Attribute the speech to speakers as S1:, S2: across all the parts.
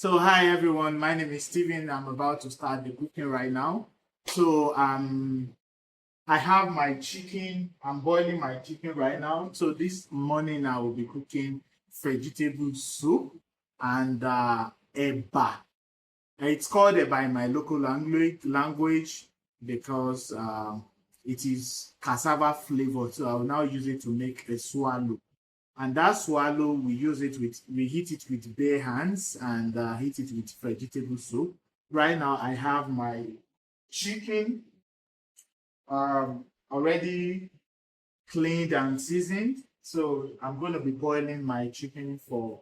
S1: So hi everyone, my name is Steven. I'm about to start the cooking right now. So I have my chicken. I'm boiling my chicken right now. So this morning I will be cooking vegetable soup and eba. It's called eba in my local language because it is cassava flavored. So I will now use it to make a swallow. And that swallow, we heat it with bare hands and heat it with vegetable soup. Right now, I have my chicken already cleaned and seasoned. So I'm going to be boiling my chicken for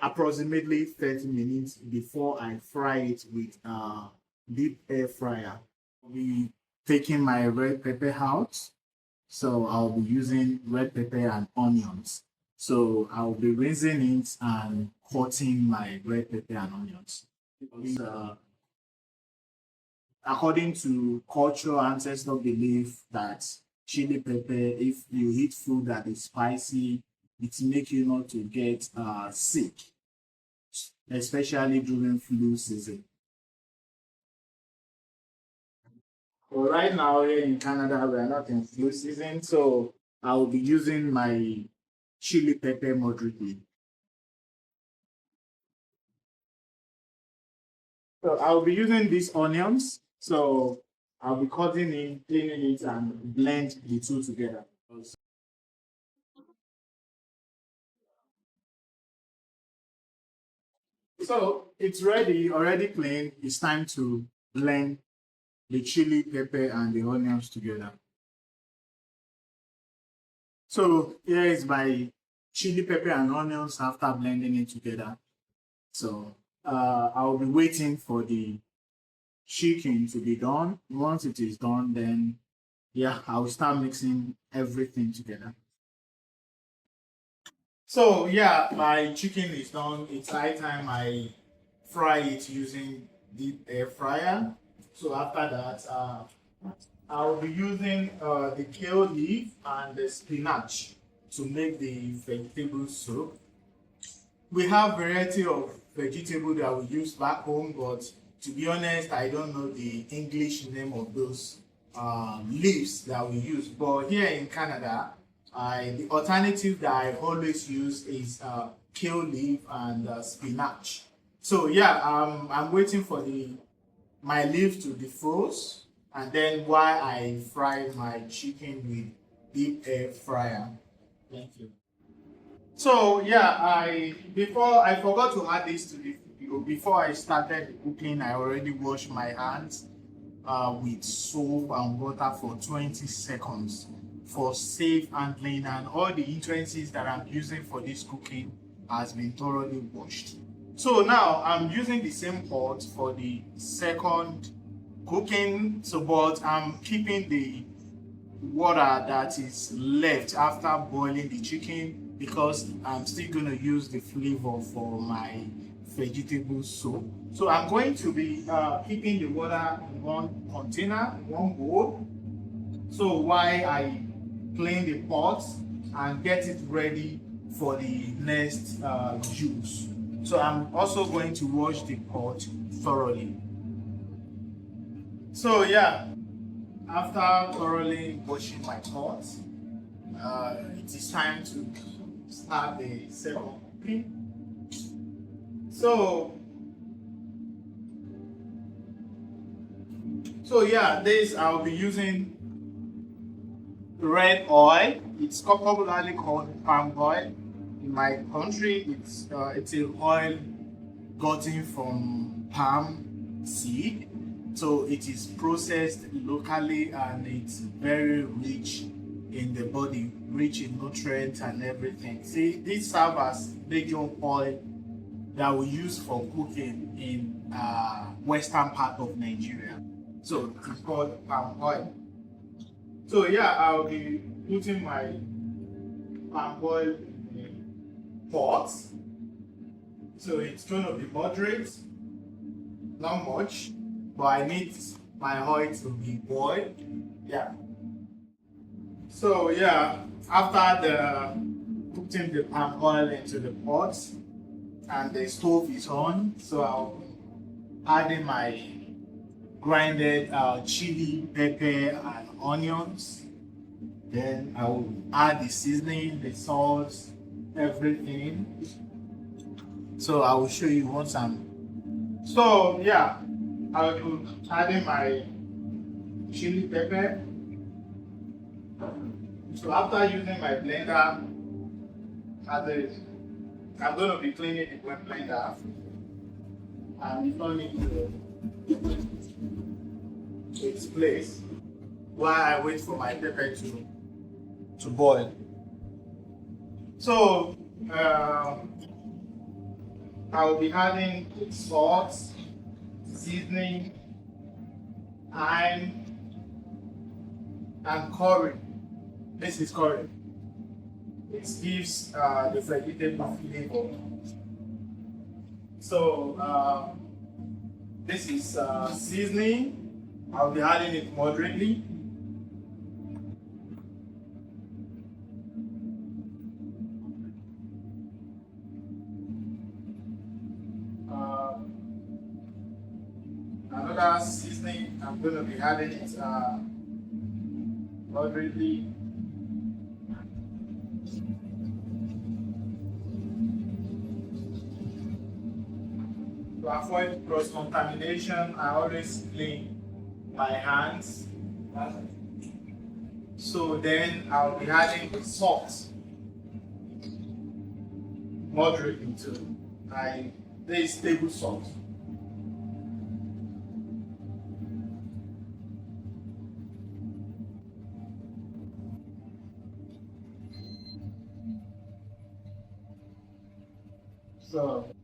S1: approximately 30 minutes before I fry it with deep air fryer. I'll be taking my red pepper out. So I'll be using red pepper and onions. So I'll be rinsing it and cutting my red pepper and onions. Uh, According to cultural ancestor belief that chili pepper, if you eat food that is spicy, it make you not to get sick, especially during flu season. But right now here in Canada, we are not in flu season, so I will be using my chili pepper moderately. So I'll be using these onions. So I'll be cutting it, cleaning it, and blend the two together. So it's ready, already clean. It's time to blend the chili pepper and the onions together. So here is my chili pepper and onions after blending it together. So I'll be waiting for the chicken to be done. Once it is done, then yeah, I'll start mixing everything together. So yeah, my chicken is done. It's high time I fry it using deep air fryer. So after that, I'll be using the kale leaf and the spinach to make the vegetable soup. We have variety of vegetable that we use back home, but to be honest, I don't know the English name of those leaves that we use. But here in Canada, the alternative that I always use is kale leaf and spinach. So yeah, I'm waiting for the my leaf to defrost, and then while I fry my chicken with deep air fryer. Thank you. So yeah, I before I forgot to add this to the video. Before I started the cooking, I already washed my hands with soap and water for 20 seconds for safe handling, and all the utensils that I'm using for this cooking has been thoroughly washed. So now I'm using the same pot for the second cooking, so but I'm keeping the water that is left after boiling the chicken because I'm still going to use the flavor for my vegetable soup. So I'm going to be keeping the water in one container, one bowl. So while I clean the pot and get it ready for the next use. So I'm also going to wash the pot thoroughly. So yeah, after thoroughly washing my pot, it is time to start the second cooking. So, so yeah, this I'll be using red oil. It's popularly called palm oil. In my country, it's an oil gotten from palm seed. So it is processed locally and it's very rich in the body, rich in nutrients and everything. See, this serves as major oil that we use for cooking in western part of Nigeria. So it's called palm oil. So yeah, I'll be putting my palm oil in the pot. So it's going to be moderate, not much, but I need my oil to be boiled. Yeah. So yeah, after the putting the palm oil into the pot, and the stove is on. So I'll add in my grinded chili, pepper, and onions. Then I will add the seasoning, the salt, everything. So I will show you once I'm. So yeah, I will add in my chili pepper. So after using my blender, I'm going to be cleaning the blender and returning to its place while I wait for my pepper to boil. So I will be adding salt, seasoning, thyme, and curry. This is curry. It gives the vegetable flavor. So this is seasoning. I'll be adding it moderately. Another seasoning, I'm going to be adding it moderately. To avoid cross-contamination, I always clean my hands. So then I'll be adding the salt moderately too. This is table salt. So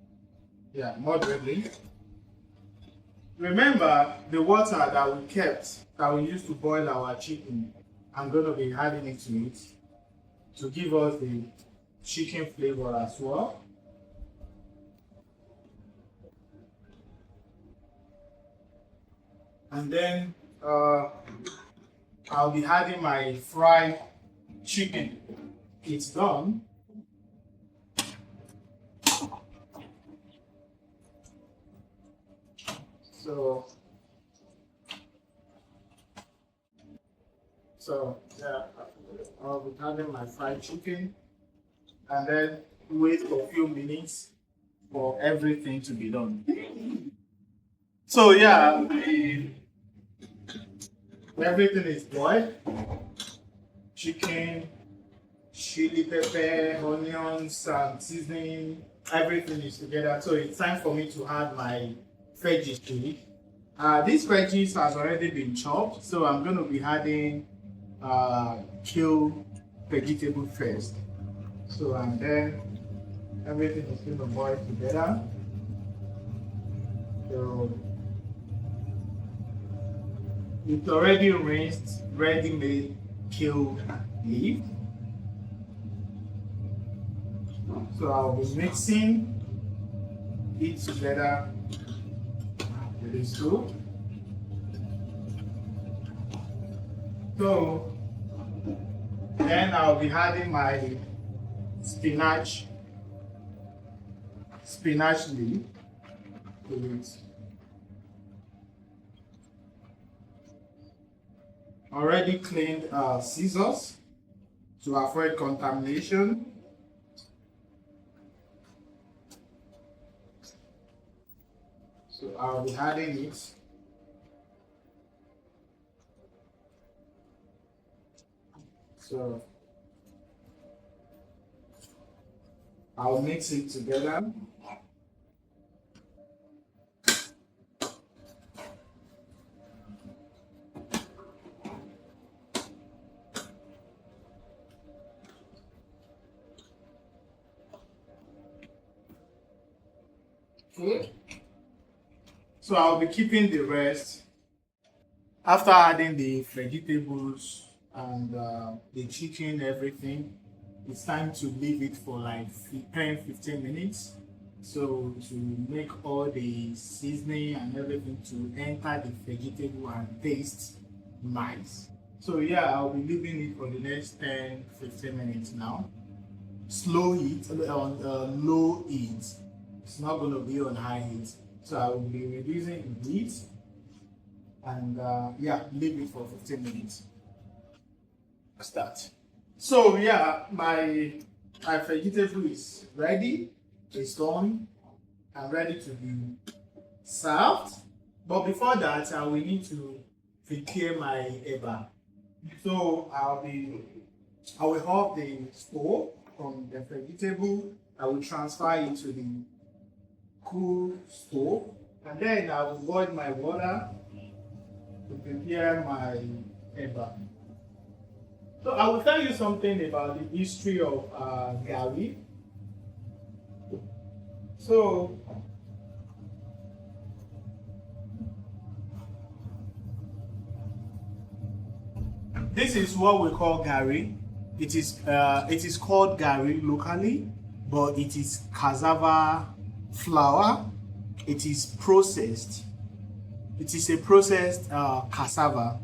S1: yeah, moderately. Remember the water that we kept, that we used to boil our chicken, I'm going to be adding it to it to give us the chicken flavor as well. And then I'll be adding my fried chicken. It's done. So yeah, I'll be having my fried chicken and then wait for a few minutes for everything to be done. So yeah, everything is boiled. Chicken, chili pepper, onions, and seasoning, everything is together. So it's time for me to add my veggies to it. This veggies has already been chopped, so I'm going to be adding kale vegetable first. So and then everything is going to boil together. So it's already rinsed, ready-made kale leaf. So I'll be mixing it together with the soup. So then I'll be adding my spinach leaf to it. Already cleaned scissors to avoid contamination. So I'll be adding it. So I'll mix it together. Okay. So I'll be keeping the rest. After adding the vegetables and the chicken, everything, it's time to leave it for like 10-15 minutes. So to make all the seasoning and everything to enter the vegetable and taste nice. So yeah, I'll be leaving it for the next 10-15 minutes now. Slow heat on low heat. It's not going to be on high heat. So I will be reducing the heat and yeah, leave it for 15 minutes. Start. So yeah, my vegetable is ready. It's done. I'm ready to be served. But before that, I will need to prepare my eba. So I will off the stove from the vegetable. I will transfer it to the cool stove, and then I will boil my water to prepare my eba. So I will tell you something about the history of Gari. So this is what we call Gari. It is called Gari locally, but it is cassava flour. It is processed. It is a processed cassava.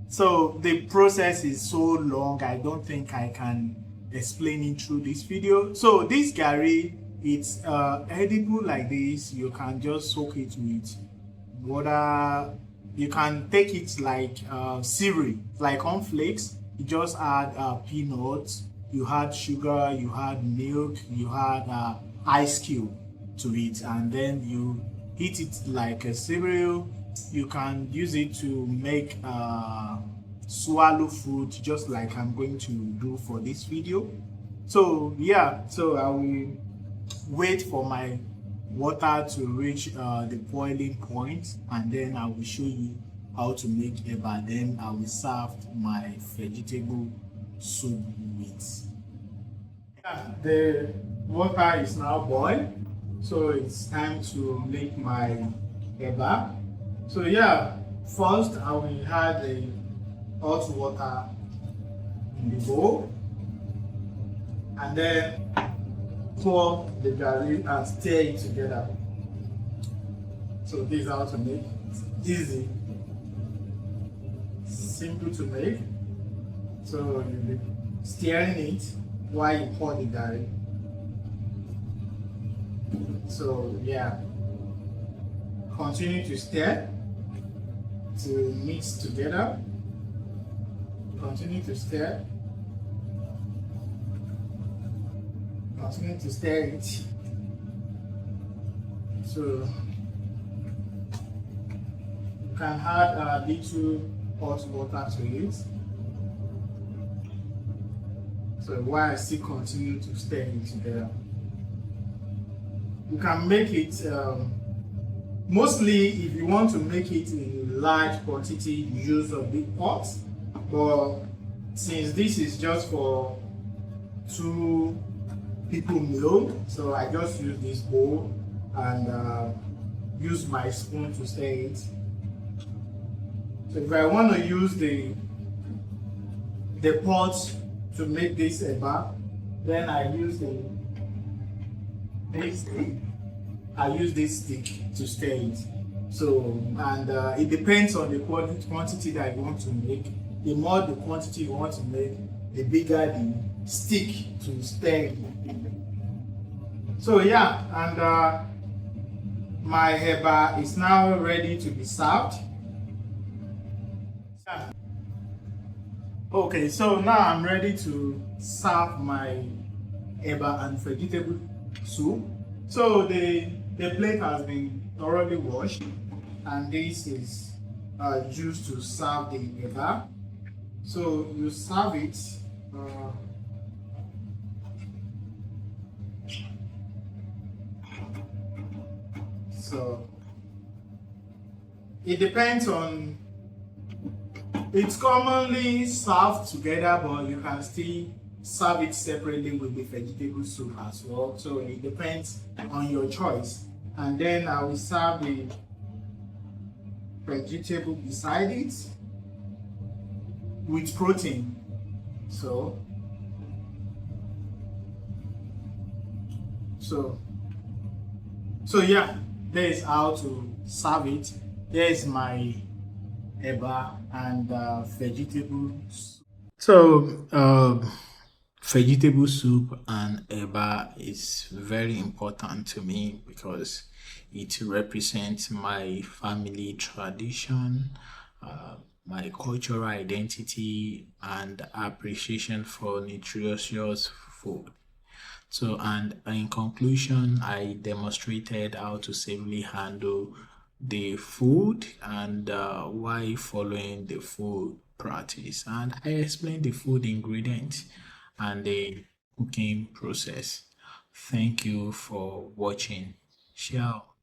S1: So the process is so long, I don't think I can explain it through this video. So this Gari, it's edible like this. You can just soak it with water. You can take it like cereal, like cornflakes. You just add peanuts, you add sugar, you add milk, you add ice cube to it, and then you eat it like a cereal. You can use it to make swallow food, just like I'm going to do for this video. So yeah, so I will wait for my water to reach the boiling point, and then I will show you how to make eba. Then I will serve my vegetable soup with. Yeah, the water is now boiled, so it's time to make my eba. So yeah, first I will add the hot water in the bowl, and then pour the garri and stir it together. So this is how to make it. Easy, simple to make. So you'll be stirring it while you pour the garri. So yeah, continue to stir to mix together. Continue to stir. Continue to stir it. So you can add a little hot water to it. So while I still continue to stir it together, you can make it. Mostly, if you want to make it in large quantity, use a big pot. But since this is just for 2 people meal, so I just use this bowl and use my spoon to stir it. So if I want to use the pot to make this eba, then I use this stick to stir it. So and it depends on the quantity that you want to make. The more the quantity you want to make, the bigger the stick to stir it. So yeah, and my eba is now ready to be served. Okay, so now I'm ready to serve my eba and vegetable soup. So the plate has been thoroughly washed, and this is used to serve the eba. So you serve it. So it depends on. It's commonly served together, but you can still serve it separately with the vegetable soup as well. So it depends on your choice. And then I will serve the vegetable beside it with protein. So yeah, there is how to serve it. There is my eba and vegetables. So
S2: Vegetable soup and eba is very important to me because it represents my family tradition, uh, my cultural identity, and appreciation for nutritious food. So, and in conclusion, I demonstrated how to safely handle the food and why following the food practice. And I explained the food ingredients and the cooking process. Thank you for watching. Ciao.